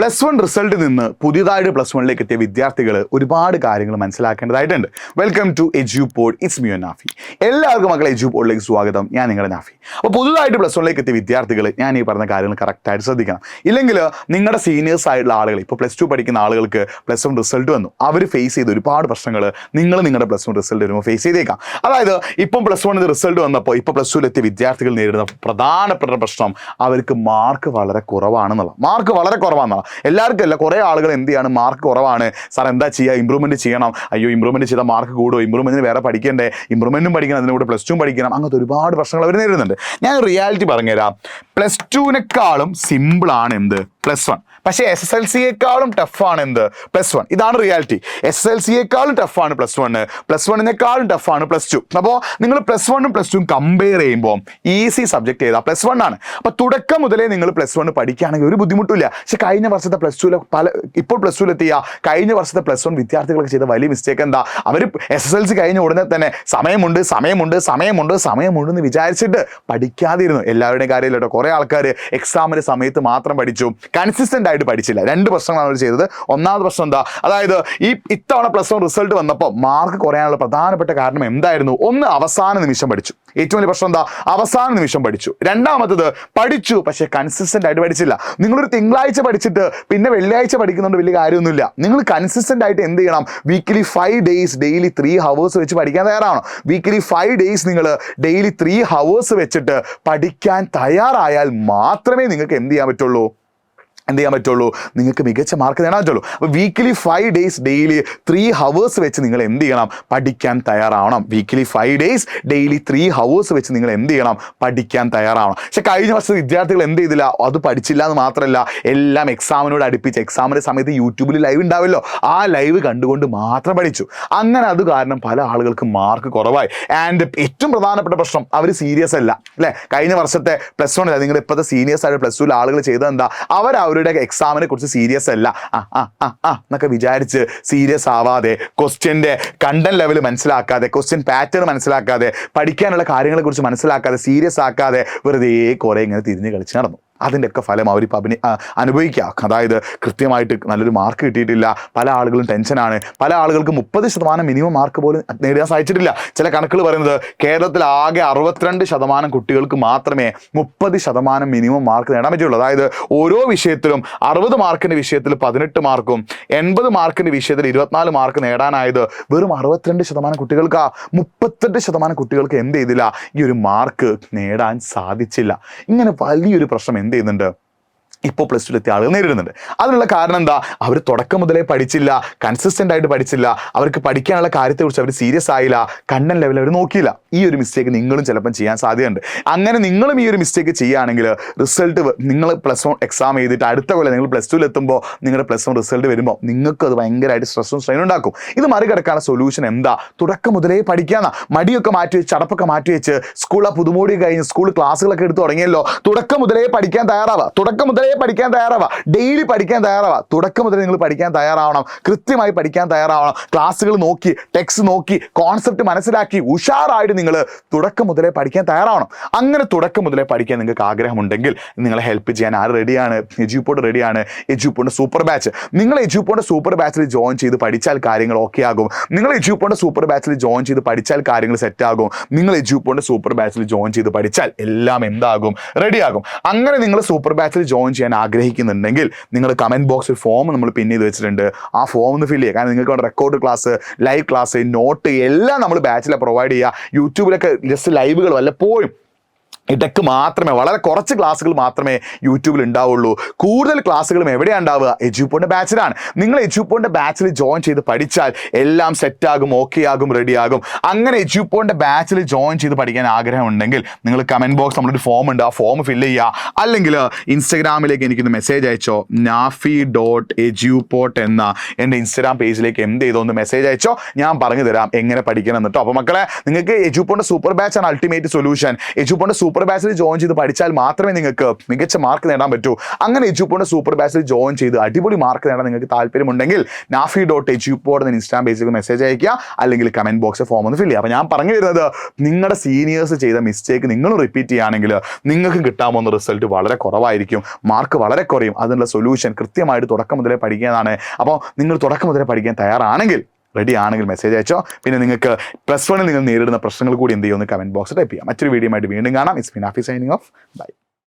+1 റിസൾട്ടിൽ നിന്ന് പുതിയതായിട്ട് +1ലേക്ക് എത്തിയ വിദ്യാർത്ഥികൾ ഒരുപാട് കാര്യങ്ങൾ മനസ്സിലാക്കേണ്ടതായിട്ടുണ്ട്. Welcome to Edupod, it's me Nafi. എല്ലാവർക്കും മക്കളെ എജ്യൂപോഡിലേക്ക് സ്വാഗതം. ഞാൻ നിങ്ങളുടെ നാഫി. അപ്പോൾ പുതുതായിട്ട് +1ലേക്ക് എത്തിയ വിദ്യാർത്ഥികൾ ഞാൻ ഈ പറഞ്ഞ കാര്യങ്ങൾ കറക്റ്റായിട്ട് ശ്രദ്ധിക്കണം. ഇല്ലെങ്കിൽ നിങ്ങളുടെ സീനിയേഴ്സ് ആയിട്ടുള്ള ആളുകൾ, ഇപ്പോൾ +2 പഠിക്കുന്ന ആളുകൾക്ക് +1 റിസൾട്ട് വന്നു, അവർ ഫേസ് ചെയ്ത ഒരുപാട് പ്രശ്നങ്ങൾ നിങ്ങളുടെ +1 റിസൾട്ട് വരുമ്പോൾ ഫേസ് ചെയ്തേക്കാം. അതായത് ഇപ്പം +1 റിസൾട്ട് വന്നപ്പോൾ ഇപ്പോൾ +2ലെത്തിയ വിദ്യാർത്ഥികൾ നേരിടുന്ന പ്രധാനപ്പെട്ട പ്രശ്നം അവർക്ക് മാർക്ക് വളരെ കുറവാണെന്നുള്ള. മാർക്ക് വളരെ കുറവാണെന്നുള്ള എല്ലാവർക്കും അല്ല, കുറേ ആളുകൾ എന്ത് ചെയ്യാണ്, മാർക്ക് കുറവാണ് സാർ, എന്താ ചെയ്യുക, ഇമ്പ്രൂവ്മെൻറ്റ് ചെയ്യണം, അയ്യോ ഇമ്പ്രൂവ്മെൻറ്റ് ചെയ്താൽ മാർക്ക് കൂടുമോ, ഇമ്പ്രൂവ്മെൻറ്റിന് വേറെ പഠിക്കണ്ടേ, ഇമ്പ്രൂവ്മെൻറ്റും പഠിക്കണം, അതിൻ്റെ കൂടെ +2 പഠിക്കണം, അങ്ങനത്തെ ഒരുപാട് പ്രശ്നങ്ങൾ അവർ നേരിടുന്നുണ്ട്. ഞാൻ റിയാലിറ്റി പറഞ്ഞുതരാം. +2നെക്കാളും സിമ്പിളാണ് എന്ത്, +1. പക്ഷേ SSLCയേക്കാളും ടഫാണ് എന്ത്, +1. ഇതാണ് റിയാലിറ്റി. SSLCയേക്കാളും ടഫാണ് +1, +1നെക്കാളും ടഫാണ് +2. അപ്പോൾ നിങ്ങൾ +1ഉം +2ഉം കമ്പയർ ചെയ്യുമ്പോൾ ഈസി സബ്ജക്ട് ചെയ്താൽ +1 ആണ്. അപ്പോൾ തുടക്കം മുതലേ നിങ്ങൾ +1 പഠിക്കുകയാണെങ്കിൽ ഒരു ബുദ്ധിമുട്ടില്ല. പക്ഷേ കഴിഞ്ഞ വർഷത്തെ +2ലെ ഇപ്പോൾ +2ലെത്തിയ കഴിഞ്ഞ വർഷത്തെ +1 വിദ്യാർത്ഥികളൊക്കെ ചെയ്ത വലിയ മിസ്റ്റേക്ക് എന്താ, അവർ SSLC കഴിഞ്ഞ ഉടനെ തന്നെ സമയമുണ്ടെന്ന് വിചാരിച്ചിട്ട് പഠിക്കാതിരുന്നു. എല്ലാവരുടെയും കാര്യമില്ല കേട്ടോ. കുറേ ആൾക്കാർ എക്സാമിൻ്റെ സമയത്ത് മാത്രം പഠിച്ചു, കൺസിസ്റ്റൻ്റ് ആയിട്ട് പഠിച്ചില്ല. രണ്ട് പ്രശ്നങ്ങളാണ് അവർ ചെയ്തത്. ഒന്നാമത്തെ പ്രശ്നം എന്താ, അതായത് ഇത്തവണ +1 റിസൾട്ട് വന്നപ്പോൾ മാർക്ക് കുറയാനുള്ള പ്രധാനപ്പെട്ട കാരണം എന്തായിരുന്നു? ഒന്ന്, അവസാന നിമിഷം പഠിച്ചു. ഏറ്റവും വലിയ പ്രശ്നം എന്താ, അവസാന നിമിഷം പഠിച്ചു. രണ്ടാമത്തത്, പഠിച്ചു പക്ഷേ കൺസിസ്റ്റൻ്റ് ആയിട്ട് പഠിച്ചില്ല. നിങ്ങളൊരു തിങ്കളാഴ്ച പഠിച്ചിട്ട് പിന്നെ വെള്ളിയാഴ്ച പഠിക്കുന്നുണ്ട് വലിയ കാര്യമൊന്നുമില്ല. നിങ്ങൾ കൺസിസ്റ്റൻ്റ് ആയിട്ട് എന്ത് ചെയ്യണം, വീക്കിലി 5 ഡേയ്സ് ഡെയിലി 3 ഹവേഴ്സ് വെച്ച് പഠിക്കാൻ തയ്യാറാണോ? വീക്കിലി 5 ഡേയ്സ് നിങ്ങൾ ഡെയിലി 3 ഹവേഴ്സ് വെച്ചിട്ട് പഠിക്കാൻ തയ്യാറായാൽ മാത്രമേ നിങ്ങൾക്ക് എന്ത് ചെയ്യാൻ പറ്റുള്ളൂ, നിങ്ങൾക്ക് മികച്ച മാർക്ക് നേടാൻ പറ്റുള്ളൂ. അപ്പോൾ വീക്കിലി 5 ഡേയ്സ് ഡെയിലി 3 ഹവേഴ്സ് വെച്ച് നിങ്ങൾ എന്ത് ചെയ്യണം, പഠിക്കാൻ തയ്യാറാവണം. വീക്കിലി 5 ഡേയ്സ് ഡെയിലി 3 ഹവേഴ്സ് വെച്ച് നിങ്ങൾ എന്ത് ചെയ്യണം, പഠിക്കാൻ തയ്യാറാവണം. പക്ഷേ കഴിഞ്ഞ വർഷത്തെ വിദ്യാർത്ഥികൾ എന്ത് ചെയ്തില്ല, അത് പഠിച്ചില്ല എന്ന് മാത്രമല്ല, എല്ലാം എക്സാമിനോട് അടുപ്പിച്ച് എക്സാമിൻ്റെ സമയത്ത് യൂട്യൂബിൽ ലൈവ് ഉണ്ടാവുമല്ലോ, ആ ലൈവ് കണ്ടുകൊണ്ട് മാത്രം പഠിച്ചു. അങ്ങനെ അത് കാരണം പല ആളുകൾക്ക് മാർക്ക് കുറവായി. ആൻഡ് ഏറ്റവും പ്രധാനപ്പെട്ട പ്രശ്നം, അവർ സീരിയസ് അല്ല അല്ലേ. കഴിഞ്ഞ വർഷത്തെ +1 അല്ല, നിങ്ങൾ ഇപ്പോഴത്തെ സീനിയേഴ്സ് ആയിട്ട് +2 ആളുകൾ ചെയ്തത് എന്താ, അവരുടെ എക്സാമിനെ കുറിച്ച് സീരിയസ് അല്ല എന്നൊക്കെ വിചാരിച്ച് സീരിയസ് ആവാതെ, ക്വസ്റ്റ്യൻ്റെ കണ്ടന്റ് ലെവൽ മനസ്സിലാക്കാതെ, ക്വസ്റ്റ്യൻ പാറ്റേൺ മനസ്സിലാക്കാതെ, പഠിക്കാനുള്ള കാര്യങ്ങളെ കുറിച്ച് മനസ്സിലാക്കാതെ, സീരിയസ് ആക്കാതെ വെറുതെ കുറേ ഇങ്ങനെ തിരിഞ്ഞ് കളിച്ച് നടന്നു. അതിൻ്റെയൊക്കെ ഫലം അവരിപ്പോൾ അനുഭവിക്കുക. അതായത് കൃത്യമായിട്ട് നല്ലൊരു മാർക്ക് കിട്ടിയിട്ടില്ല, പല ആളുകളും ടെൻഷനാണ്, പല ആളുകൾക്ക് 30% മിനിമം മാർക്ക് പോലും നേടാൻ സാധിച്ചിട്ടില്ല. ചില കണക്കുകൾ പറയുന്നത് കേരളത്തിൽ ആകെ 62% കുട്ടികൾക്ക് മാത്രമേ 30% മിനിമം മാർക്ക് നേടാൻ പറ്റുള്ളൂ. അതായത് ഓരോ വിഷയത്തിലും 60 മാർക്കിൻ്റെ വിഷയത്തിൽ 18 മാർക്കും 80 മാർക്കിൻ്റെ വിഷയത്തിൽ 24 മാർക്ക് നേടാനായത് വെറും 62% കുട്ടികൾക്ക്. 38% കുട്ടികൾക്ക് എന്ത് ചെയ്തില്ല, ഈ ഒരു മാർക്ക് നേടാൻ സാധിച്ചില്ല. ഇങ്ങനെ വലിയൊരു പ്രശ്നം എന്ത് ചെയ്യുന്നുണ്ട്, ഇപ്പോൾ +2ലെത്തിയ ആളുകൾ നേരിടുന്നുണ്ട്. അതിനുള്ള കാരണം എന്താ, അവർ തുടക്കം മുതലേ പഠിച്ചില്ല, കൺസിസ്റ്റൻ്റ് ആയിട്ട് പഠിച്ചില്ല, അവർക്ക് പഠിക്കാനുള്ള കാര്യത്തെക്കുറിച്ച് അവർ സീരിയസ് ആയില്ല, കണ്ടന്റ് ലെവൽ അവർ നോക്കിയില്ല. ഈ ഒരു മിസ്റ്റേക്ക് നിങ്ങളും ചിലപ്പം ചെയ്യാൻ സാധ്യതയുണ്ട്. അങ്ങനെ നിങ്ങളും ഈ ഒരു മിസ്റ്റേക്ക് ചെയ്യുകയാണെങ്കിൽ റിസൾട്ട്, നിങ്ങൾ +1 എക്സാം ചെയ്തിട്ട് അടുത്ത കൊല്ലം നിങ്ങൾ +2ലെത്തുമ്പോൾ നിങ്ങളുടെ +1 റിസൾട്ട് വരുമ്പോൾ നിങ്ങൾക്ക് അത് ഭയങ്കരമായിട്ട് സ്ട്രെസ്സും സ്ട്രെയിനും ഉണ്ടാക്കും. ഇത് മറികടക്കാനുള്ള സൊല്യൂഷൻ എന്താ, തുടക്കം മുതലേ പഠിക്കാന്ന. മടിയൊക്കെ മാറ്റി വെച്ച്, ചടപ്പൊക്കെ മാറ്റി വെച്ച്, സ്കൂളിലെ പുതുമോടി കഴിഞ്ഞ് സ്കൂൾ ക്ലാസ്സുകളൊക്കെ എടുത്ത് തുടങ്ങിയല്ലോ, തുടക്കം മുതലേ പഠിക്കാൻ തയ്യാറാവുക, ഡെയിലി പഠിക്കാൻ തയ്യാറാവുക. തുടക്കം മുതൽ നിങ്ങൾ പഠിക്കാൻ തയ്യാറാവണം, കൃത്യമായി പഠിക്കാൻ തയ്യാറാവണം. ക്ലാസ്സുകൾ നോക്കി, ടെക്സ്റ്റ് നോക്കി, കോൺസെപ്റ്റ് മനസ്സിലാക്കി ഉഷാറായിട്ട് നിങ്ങൾ തുടക്കം മുതലേ പഠിക്കാൻ തയ്യാറാവണം. അങ്ങനെ തുടക്കം മുതലേ പഠിക്കാൻ നിങ്ങൾക്ക് ആഗ്രഹമുണ്ടെങ്കിൽ നിങ്ങളെ ഹെൽപ്പ് ചെയ്യാൻ ആര് റെഡിയാണ്, എജ്യൂപോഡ് റെഡിയാണ്. എജ്യൂപോഡിൻ്റെ സൂപ്പർ ബാച്ച്, നിങ്ങൾ എജ്യൂപോഡിൻ്റെ സൂപ്പർ ബാച്ചിൽ ജോയിൻ ചെയ്ത് പഠിച്ചാൽ കാര്യങ്ങൾ ഓക്കെ ആകും. നിങ്ങൾ എജ്യൂപോഡിൻ്റെ സൂപ്പർ ബാച്ചിൽ ജോയിൻ ചെയ്ത് പഠിച്ചാൽ കാര്യങ്ങൾ സെറ്റാകും. നിങ്ങൾ എജ്യൂപോഡിൻ്റെ സൂപ്പർ ബാച്ചിൽ ജോയിൻ ചെയ്ത് പഠിച്ചാൽ എല്ലാം എന്താകും, റെഡിയാകും. അങ്ങനെ നിങ്ങൾ സൂപ്പർ ബാച്ചിൽ ജോയിൻ ചെയ്യാൻ ആഗ്രഹിക്കുന്നുണ്ടെങ്കിൽ നിങ്ങൾ കമൻറ്റ് ബോക്സിൽ ഫോം നമ്മൾ പിൻ ചെയ്ത് വെച്ചിട്ടുണ്ട്, ആ ഫോം ഒന്ന് ഫില്ല് ചെയ്യുക. കാരണം നിങ്ങൾക്ക് അവിടെ record class, live class, note എല്ലാം നമ്മൾ ബാച്ചിൽ പ്രൊവൈഡ് ചെയ്യുക. യൂട്യൂബിലൊക്കെ ജസ്റ്റ് ലൈവുകൾ വല്ലപ്പോഴും ഇടയ്ക്ക് മാത്രമേ, വളരെ കുറച്ച് ക്ലാസ്സുകൾ മാത്രമേ യൂട്യൂബിൽ ഉണ്ടാവുള്ളൂ. കൂടുതൽ ക്ലാസ്സുകളും എവിടെയാണ് ഉണ്ടാവുക, എജ്യൂപോഡിൻ്റെ ബാച്ചിലാണ്. നിങ്ങൾ എജ്യൂപോഡിൻ്റെ ബാച്ചിൽ ജോയിൻ ചെയ്ത് പഠിച്ചാൽ എല്ലാം സെറ്റാകും, ഓക്കെ ആകും, റെഡിയാകും. അങ്ങനെ എജ്യൂപോഡിൻ്റെ ബാച്ചിൽ ജോയിൻ ചെയ്ത് പഠിക്കാൻ ആഗ്രഹമുണ്ടെങ്കിൽ നിങ്ങൾ കമൻറ്റ് ബോക്സ് നമ്മളൊരു ഫോം ഉണ്ട്, ആ ഫോം ഫില്ല് ചെയ്യുക. അല്ലെങ്കിൽ ഇൻസ്റ്റഗ്രാമിലേക്ക് എനിക്കൊന്ന് മെസ്സേജ് അയച്ചോ, nafi.edupod എന്ന എൻ്റെ ഇൻസ്റ്റഗ്രാം പേജിലേക്ക് എന്ത് ചെയ്തോ ഒന്ന് മെസ്സേജ് അയച്ചോ, ഞാൻ പറഞ്ഞു തരാം എങ്ങനെ പഠിക്കണം എന്നിട്ടോ. അപ്പോൾ മക്കളെ, നിങ്ങൾക്ക് എജ്യൂപോഡിൻ്റെ സൂപ്പർ ബാച്ചാണ് അൾട്ടിമേറ്റ് സൊല്യൂഷൻ. എജ്യൂപോഡിൻ്റെ സൂപ്പർ സൂപ്പർ ബാച്ചിൽ ജോയിൻ ചെയ്ത് പഠിച്ചാൽ മാത്രമേ നിങ്ങൾക്ക് മികച്ച മാർക്ക് നേടാൻ പറ്റൂ. അങ്ങനെ എജ്യൂപ്പോയുടെ സൂപ്പർ ബാച്ചിൽ ജോയിൻ ചെയ്ത് അടിപൊളി മാർക്ക് നേടാൻ നിങ്ങൾക്ക് താല്പര്യമുണ്ടെങ്കിൽ nafi.ejupo എന്ന ഇൻസ്റ്റാഗ്രാം പേജിലേക്ക് മെസ്സേജ് അയക്കുക, അല്ലെങ്കിൽ കമന്റ് ബോക്സിൽ ഫോം ഒന്ന് ഫില്ല് ചെയ്യുക. അപ്പോൾ ഞാൻ പറഞ്ഞു വരുന്നത്, നിങ്ങളുടെ സീനിയേഴ്സ് ചെയ്ത മിസ്റ്റേക്ക് നിങ്ങൾ റിപ്പീറ്റ് ചെയ്യുകയാണെങ്കിൽ നിങ്ങൾക്ക് കിട്ടാൻ പോകുന്ന റിസൾട്ട് വളരെ കുറവായിരിക്കും, മാർക്ക് വളരെ കുറയും. അതിനുള്ള സൊല്യൂഷൻ കൃത്യമായിട്ട് തുടക്കം മുതലേ പഠിക്കാനാണ്. അപ്പോൾ നിങ്ങൾ തുടക്കം മുതലേ പഠിക്കാൻ തയ്യാറാണെങ്കിൽ, റെഡി ആണെങ്കിൽ മെസ്സേജ് അയച്ചോ. പിന്നെ നിങ്ങൾക്ക് +1 നിങ്ങൾ നേരിടുന്ന പ്രശ്നങ്ങൾ കൂടി എന്ത് ചെയ്യുമെന്ന് കമന്റ് ബോക്സിൽ ടൈപ്പ് ചെയ്യാം. മറ്റൊരു വീഡിയോ ആയിട്ട് വീണ്ടും കാണാം. It's me Nafi signing off. By.